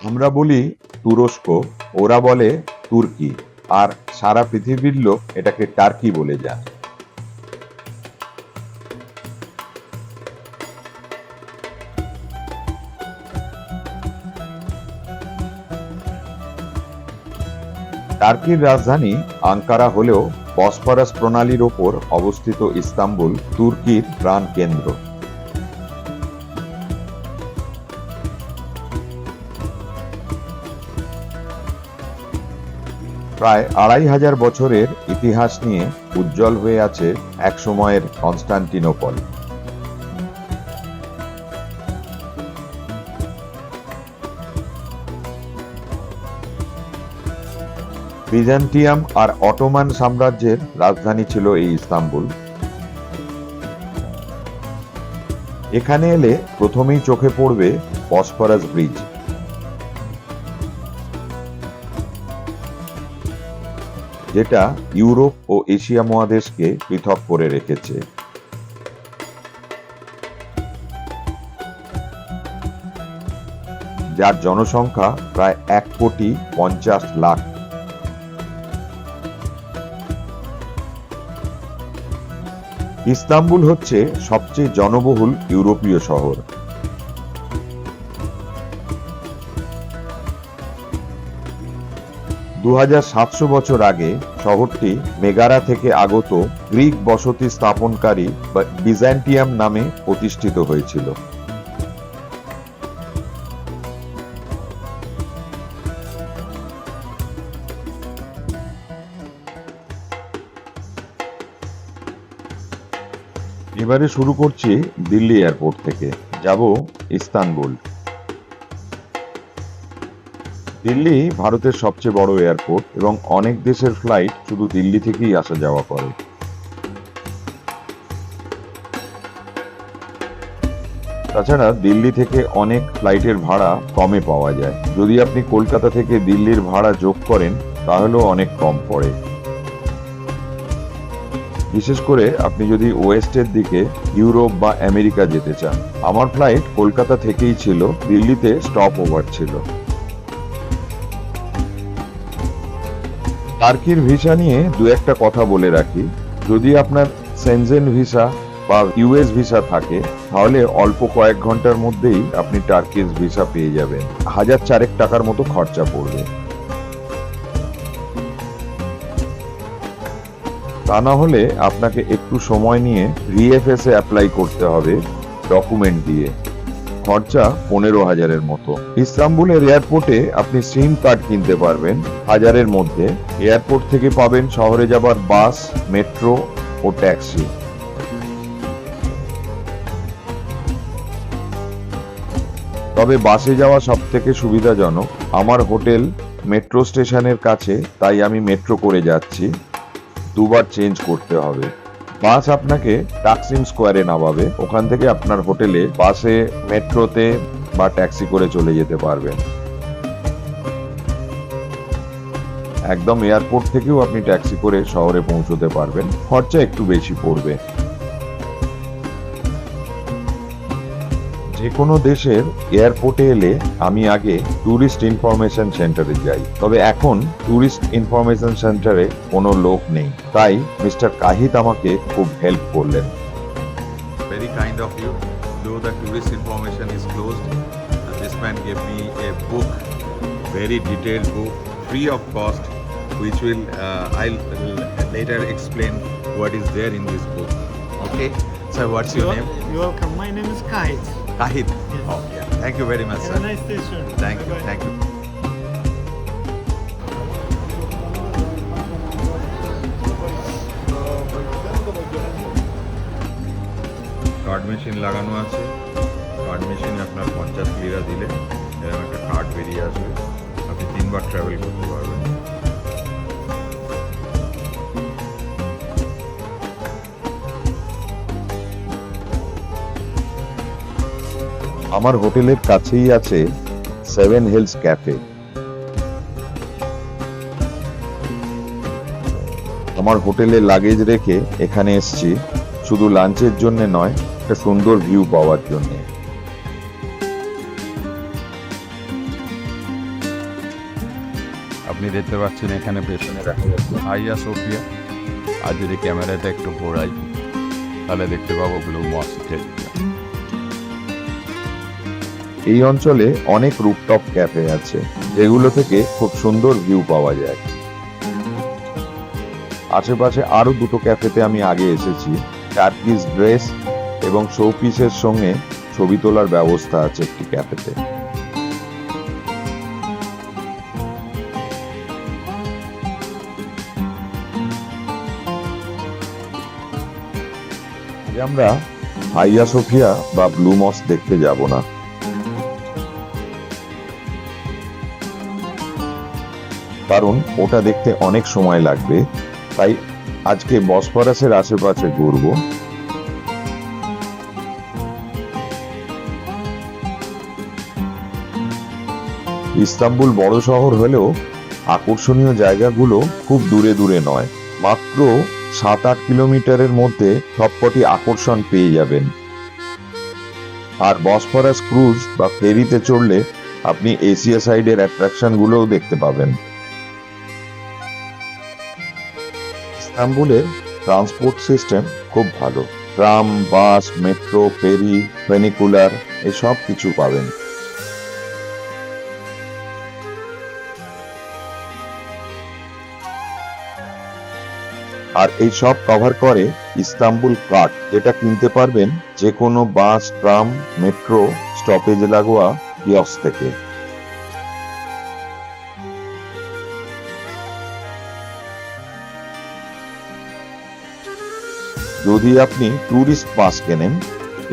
আমরা বলি তুরস্ক, ওরা বলে তুর্কি, আর সারা পৃথিবীর লোক এটাকে টার্কি বলে জানে। টার্কির রাজধানী আঙ্কারা হলেও বসফরাস প্রণালীর ওপর অবস্থিত ইস্তাম্বুল তুর্কির প্রাণ কেন্দ্র। প্রায় ২৫০০ বছরের ইতিহাস নিয়ে উজ্জ্বল হয়ে আছে এক সময়ের কনস্টান্টিনোপল। বিজান্টিয়াম আর অটোমান সাম্রাজ্যের রাজধানী ছিল এই ইস্তাম্বুল। এখানে এলে প্রথমেই চোখে পড়বে বসফরাস ব্রিজ। যেটা ইউরোপ ও এশিয়া মহাদেশকে পৃথক করে রেখেছে। যার জনসংখ্যা প্রায় ১,৫০,০০,০০০। ইস্তাম্বুল হচ্ছে সবচেয়ে জনবহুল ইউরোপীয় শহর। (২৭০০ বছর আগে শহরটি মেগারা থেকে আগত গ্রিক বসতি স্থাপনকারী বা বিজান্টিয়াম নামে প্রতিষ্ঠিত হয়েছিল। এবারে শুরু করছি দিল্লি এয়ারপোর্ট থেকে, যাব ইস্তানবুল। দিল্লি ভারতের সবচেয়ে বড় এয়ারপোর্ট এবং অনেক দেশের ফ্লাইট শুধু দিল্লি থেকেই আসা যাওয়া করে। তাছাড়া দিল্লি থেকে অনেক ফ্লাইটের ভাড়া কমে পাওয়া যায়। যদি আপনি কলকাতা থেকে দিল্লির ভাড়া যোগ করেন তাহলেও অনেক কম পড়ে। বিশেষ করে আপনি যদি ওয়েস্টের দিকে ইউরোপ বা আমেরিকা যেতে চান। আমার ফ্লাইট কলকাতা থেকেই ছিল, দিল্লিতে স্টপ ওভার ছিল। টার্কির ভিসা নিয়ে দু একটা কথা বলে রাখি। যদি আপনার সেনজেন ভিসা বা ইউএস ভিসা থাকে তাহলে অল্প কয়েক ঘন্টার মধ্যেই আপনি টার্কির ভিসা পেয়ে যাবেন। ১,০০০ টাকার মতো খরচা পড়বে। তা না হলে আপনাকে একটু সময় নিয়ে ভিএফএস এ অ্যাপ্লাই করতে হবে ডকুমেন্ট দিয়ে। খরচা ১৫,০০০-এর মতো। ইস্তাম্বুলের এয়ারপোর্টে আপনি সিম কার্ড কিনতে পারবেন ১,০০০-এর মধ্যে। এয়ারপোর্ট থেকে পাবেন শহরে যাবার বাস, মেট্রো ও ট্যাক্সি। তবে বাসে যাওয়া সব থেকে সুবিধাজনক। আমার হোটেল মেট্রো স্টেশনের কাছে, তাই আমি মেট্রো করে যাচ্ছি। দুবার চেঞ্জ করতে হবে। বাস আপনাকে তাকসিম স্কোয়ারে নামাবে, ওখান থেকে আপনার হোটেলে বাসে, মেট্রোতে বা ট্যাক্সি করে চলে যেতে পারবেন। একদম এয়ারপোর্ট থেকেও আপনি ট্যাক্সি করে শহরে পৌঁছতে পারবেন, খরচা একটু বেশি পড়বে। যে কোনো দেশের এয়ারপোর্টে এলে আমি আগে ট্যুরিস্ট ইনফরমেশন সেন্টারে যাই, তবে এখন ট্যুরিস্ট ইনফরমেশন সেন্টারে কোনো লোক নেই, তাই মিস্টার কাহিত আমাকে খুব হেল্প করলেন। Very kind of you. Though the tourist information is closed, this man gave me a book, very detailed book, free of cost, which will I'll later explain what is there in this book. Okay. So what's your name? You're welcome. My name is Kahit. Kahit. Yes. Oh, yeah. Thank you very much, Have sir. a nice day, sir. Thank you. Bye-bye. Thank you. Card machine লাগানো আছে। Card মেশিনে আপনার 50 লিরা দিলে এরকম একটা card বেরিয়ে আসবে, আপনি 3বার ট্রাভেল করতে পারবেন। আমার হোটেলের কাছেই আছে 7 হিলস ক্যাফে। আমার হোটেলে লাগেজ রেখে এখানে এসেছি শুধু লাঞ্চের জন্য নয়, একটা সুন্দর ভিউ পাওয়ার জন্য। আপনি দেখতে পাচ্ছেন এখানে পেছনে দেখা যাচ্ছে হাইয়া সোফিয়া। আর যদি ক্যামেরাটা একটু ঘোরাই তাহলে দেখতে পাবো ব্লু মস্ক। এই অঞ্চলে অনেক রুফটপ ক্যাফে আছে, যেগুলো থেকে খুব সুন্দর ভিউ পাওয়া যায়। আশেপাশে আরো দুটো ক্যাফেতে আমি আগে এসেছি। টার্কিশ ড্রেস এবং শোপিসের সঙ্গে ছবি তোলার ব্যবস্থা আছে একটি ক্যাফেতে। আমরা হাইয়া সোফিয়া বা ব্লু মস্ক দেখতে যাব না, কারণ ওটা দেখতে অনেক সময় লাগবে। তাই আজকে বসফরাসের আশেপাশে ঘুরবো। ইস্তাম্বুল বড় শহর হলেও আকর্ষণীয় জায়গাগুলো খুব দূরে দূরে নয়, মাত্র 7-8 কিলোমিটারের মধ্যে সবকটি আকর্ষণ পেয়ে যাবেন। আর বসফরাস ক্রুজ বা ফেরিতে চড়লে আপনি এশিয়া সাইডের অ্যাট্রাকশন গুলোও দেখতে পাবেন। ইস্তাম্বুলের ট্রান্সপোর্ট সিস্টেম খুব ভালো। ট্রাম, বাস, মেট্রো, ফেরি, ফেনিকুলার এসব কিছু পাবেন। আর এই সব কভার করে ইস্তাম্বুল কার্ড, যেটা কিনতে পারবেন যে কোনো বাস, ট্রাম, মেট্রো স্টপেজ লাগোয়া কিয়স্ক থেকে। যদি আপনি ট্যুরিস্ট পাস কেনেন,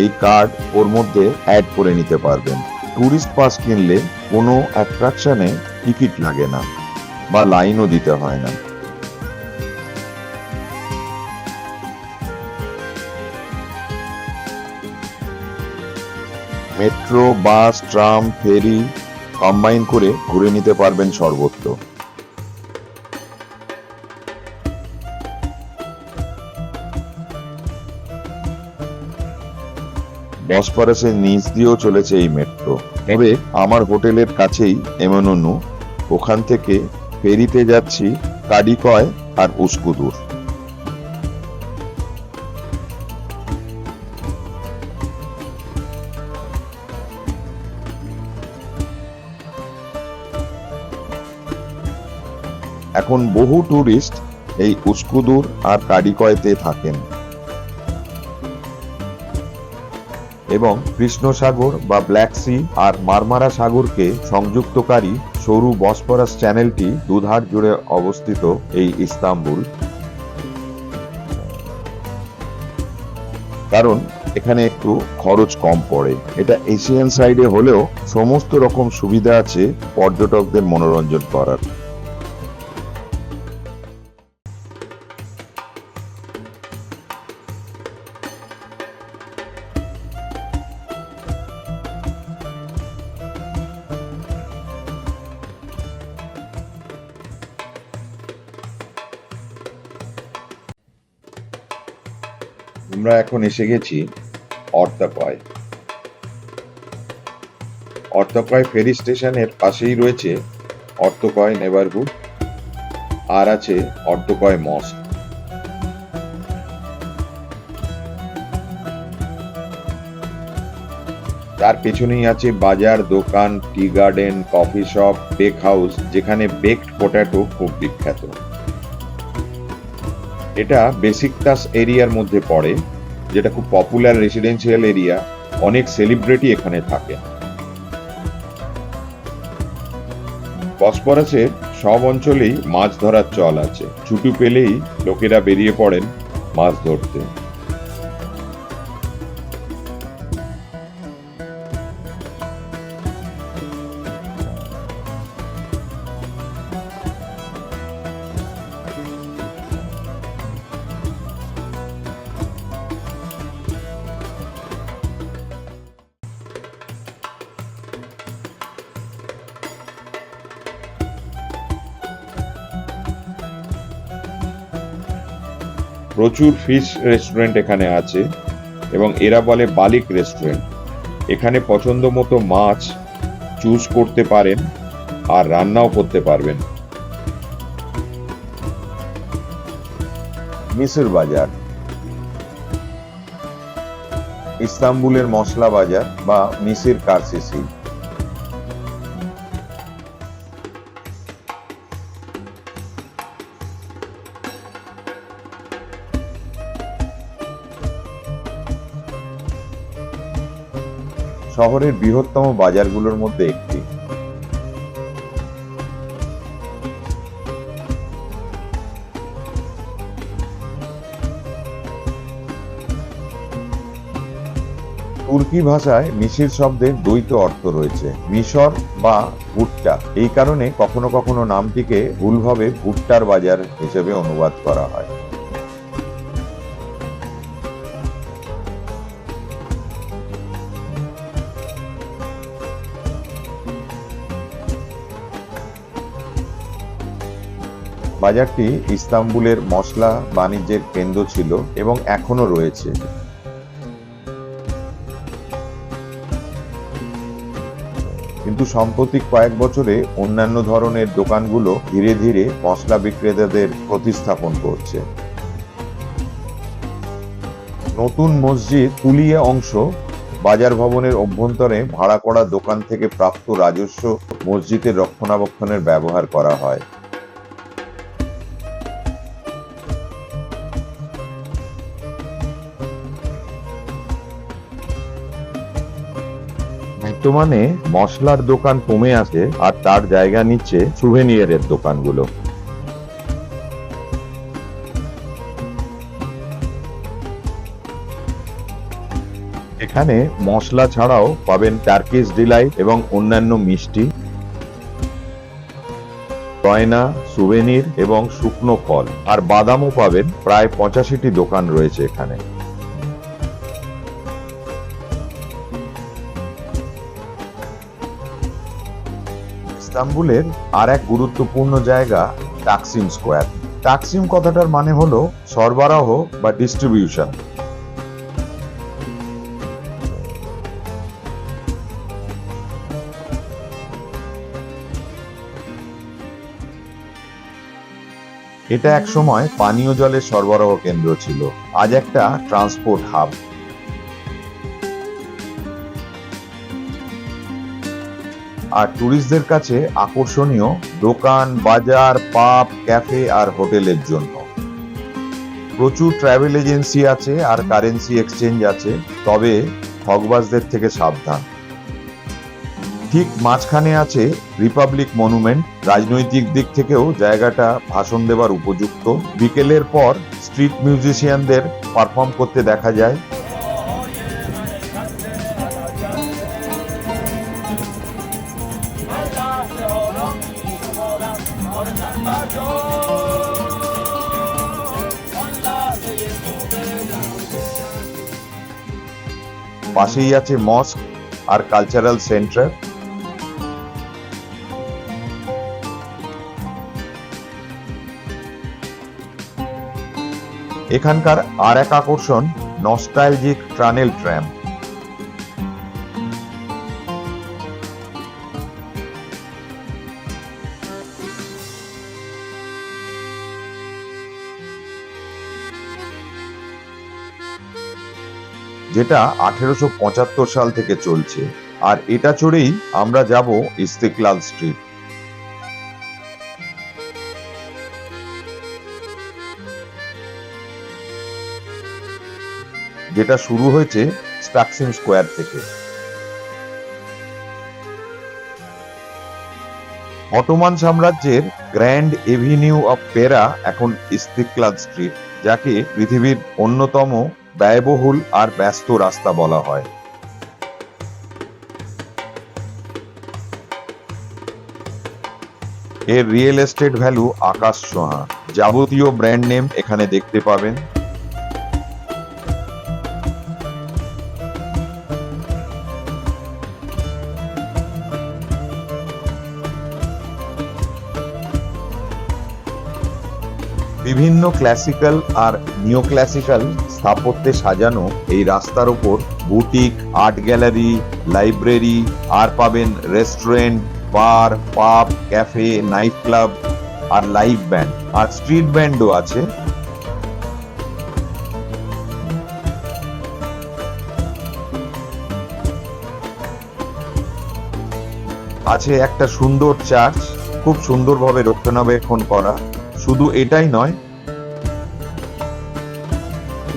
এই কার্ড ওর মধ্যে অ্যাড করে নিতে পারবেন। ট্যুরিস্ট পাস কিনলে কোনো অ্যাট্রাকশনে টিকিট লাগে না বা লাইনও দিতে হয় না। মেট্রো, বাস, ট্রাম, ফেরি কম্বাইন করে ঘুরে নিতে পারবেন সর্বত্র। বসফরাসের নিচ দিয়েও চলেছে এই মেট্রো। তবে আমার হোটেলের কাছেই এমননু, ওখান থেকে ফেরিতে যাচ্ছি কাডিকয় আর উস্কুদুর। এখন বহু টুরিস্ট এই উস্কুদুর আর কাডিকয়তে থাকেন এবং কৃষ্ণ সাগর বা ব্ল্যাক সি আর মারমারা সাগরকে সংযুক্তকারী সরু বসফরাস চ্যানেলটি দুধার জুড়ে অবস্থিত এই ইস্তাম্বুল। কারণ এখানে একটু খরচ কম পড়ে। এটা এশিয়ান সাইডে হলেও সমস্ত রকম সুবিধা আছে পর্যটকদের মনোরঞ্জন করার। আমরা এখন এসে গেছি অর্তাকয়। অর্তাকয় ফেরি স্টেশনের পাশেই রয়েছে অর্তাকয় নেবারহুড, আর আছে অর্তাকয় মস্ক। তার পেছনেই আছে বাজার, দোকান, tea garden, coffee shop, bake house, যেখানে বেকড পটেটো খুব বিখ্যাত। এটা বেসিকতাস এরিয়ার মধ্যে পড়ে, যেটা খুব পপুলার রেসিডেন্সিয়াল এরিয়া। অনেক সেলিব্রিটি এখানে থাকে। বসফরাসের সব অঞ্চলেই মাছ ধরার চল আছে। ছুটি পেলেই লোকেরা বেরিয়ে পড়েন মাছ ধরতে। প্রচুর ফিশ রেস্টুরেন্ট এখানে আছে এবং এরা বলে বালিক রেস্টুরেন্ট। এখানে পছন্দ মতো মাছ চুজ করতে পারেন আর রান্নাও করতে পারবেন। মিসর বাজার, ইস্তাম্বুলের মশলা বাজার বা মিসির কারসিসি। শহরের বৃহত্তম বাজারগুলোর মধ্যে একটি। তুর্কি ভাষায় মিসির শব্দের দ্বৈত অর্থ রয়েছে, মিশর বা ভুট্টা। এই কারণে কখনো কখনো নামটিকে ভুলভাবে ভুট্টার বাজার হিসেবে অনুবাদ করা হয়। বাজারটি ইস্তাম্বুলের মশলা বাণিজ্যের কেন্দ্র ছিল এবং এখনো রয়েছে। কিন্তু সাম্প্রতিক কয়েক বছরে অন্যান্য ধরনের দোকানগুলো ধীরে ধীরে মশলা বিক্রেতাদের প্রতিস্থাপন করছে। নতুন মসজিদ কুলিয়া অংশ বাজার ভবনের অভ্যন্তরে ভাড়া করা দোকান থেকে প্রাপ্ত রাজস্ব মসজিদের রক্ষণাবেক্ষণের ব্যবহার করা হয়। বর্তমানে মশলার দোকান কমে আসে আর তার জায়গা নিচ্ছে সুভেনিয়ারের দোকানগুলো। এখানে মশলা ছাড়াও পাবেন টার্কিশ ডিলাইট এবং অন্যান্য মিষ্টি, গয়না, সুভেনির এবং শুকনো ফল আর বাদামও পাবেন। প্রায় 85টি দোকান রয়েছে এখানে। ইস্তাম্বুলের আর এক গুরুত্বপূর্ণ জায়গা তাকসিম স্কোয়ার। তাকসিম কথাটার মানে হলো সরবরাহ বা ডিস্ট্রিবিউশন। এটা এক সময় পানীয় জলের সরবরাহ কেন্দ্র ছিল, আজ একটা ট্রান্সপোর্ট হাব। আর ট্যুরিস্টদের কাছে আকর্ষণীয় দোকান, বাজার, পাব, ক্যাফে আর হোটেলের জন্য। প্রচুর ট্রাভেল এজেন্সি আছে আর কারেন্সি এক্সচেঞ্জ আছে, তবে ঠগবাজদের থেকে সাবধান। ঠিক মাঝখানে আছে রিপাবলিক মনুমেন্ট। রাজনৈতিক দিক থেকেও জায়গাটা ভাষণ দেবার উপযুক্ত। বিকেলের পর স্ট্রিট মিউজিশিয়ানদের পারফর্ম করতে দেখা যায়। পাশেই আছে মস্ক আর কালচারাল সেন্টার। এখানকার আর এক আকর্ষণ নস্টালজিক টানেল ট্র্যাম। যেটা 1875 সাল থেকে চলছে, আর এটা চড়েই আমরা যাব ইস্তিকলাল স্ট্রিট। যেটা শুরু হয়েছে তাকসিম স্কোয়ার থেকে। অটোমান সাম্রাজ্যের গ্র্যান্ড এভিনিউ অফ পেরা এখন ইস্তিকলাল স্ট্রিট, যাকে পৃথিবীর অন্যতম ব্যয়বহুল আর ব্যস্ত রাস্তা বলা হয়। এর রিয়েল এস্টেট ভ্যালু আকাশ ছোঁয়া। যাবতীয় ব্র্যান্ড নেম এখানে দেখতে পাবেন। বিভিন্ন ক্লাসিক্যাল আর নিও ক্লাসিক্যাল স্থাপত্যে সাজানো এই রাস্তার ওপর বুটিক, আর্ট গ্যালারি, লাইব্রেরি, আর পাবেন রেস্টুরেন্ট, বার, পাব, ক্যাফে, নাইট ক্লাব আর লাইভ ব্যান্ড, আর স্ট্রিট ব্যান্ডও আছে। আছে একটা সুন্দর চার্চ, খুব সুন্দরভাবে রক্ষণাবেক্ষণ করা। শুধু এটাই নয়,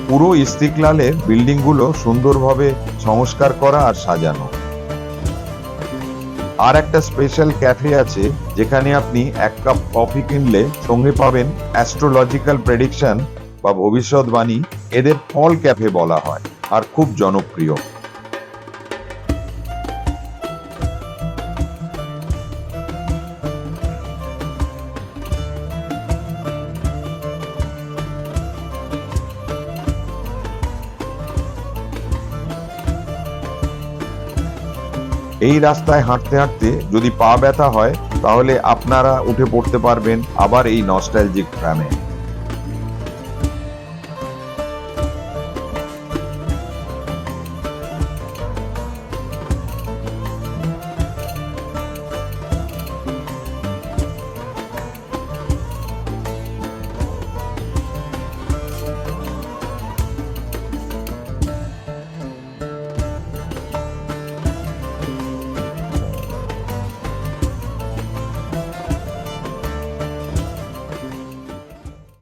পুরো ইস্তিকলালের বিল্ডিংগুলো সুন্দরভাবে সংস্কার করা আর সাজানো। আর একটা স্পেশাল ক্যাফে আছে যেখানে আপনি এক কাপ কফি কিনলে সঙ্গে পাবেন অ্যাস্ট্রোলজিক্যাল প্রেডিকশন বা ভবিষ্যৎবাণী। এদের ফল ক্যাফে বলা হয় আর খুব জনপ্রিয়। এই রাস্তায় হাঁটতে হাঁটতে যদি পা ব্যথা হয় তাহলে আপনারা উঠে পড়তে পারবেন আবার এই নস্টালজিক ট্রামে।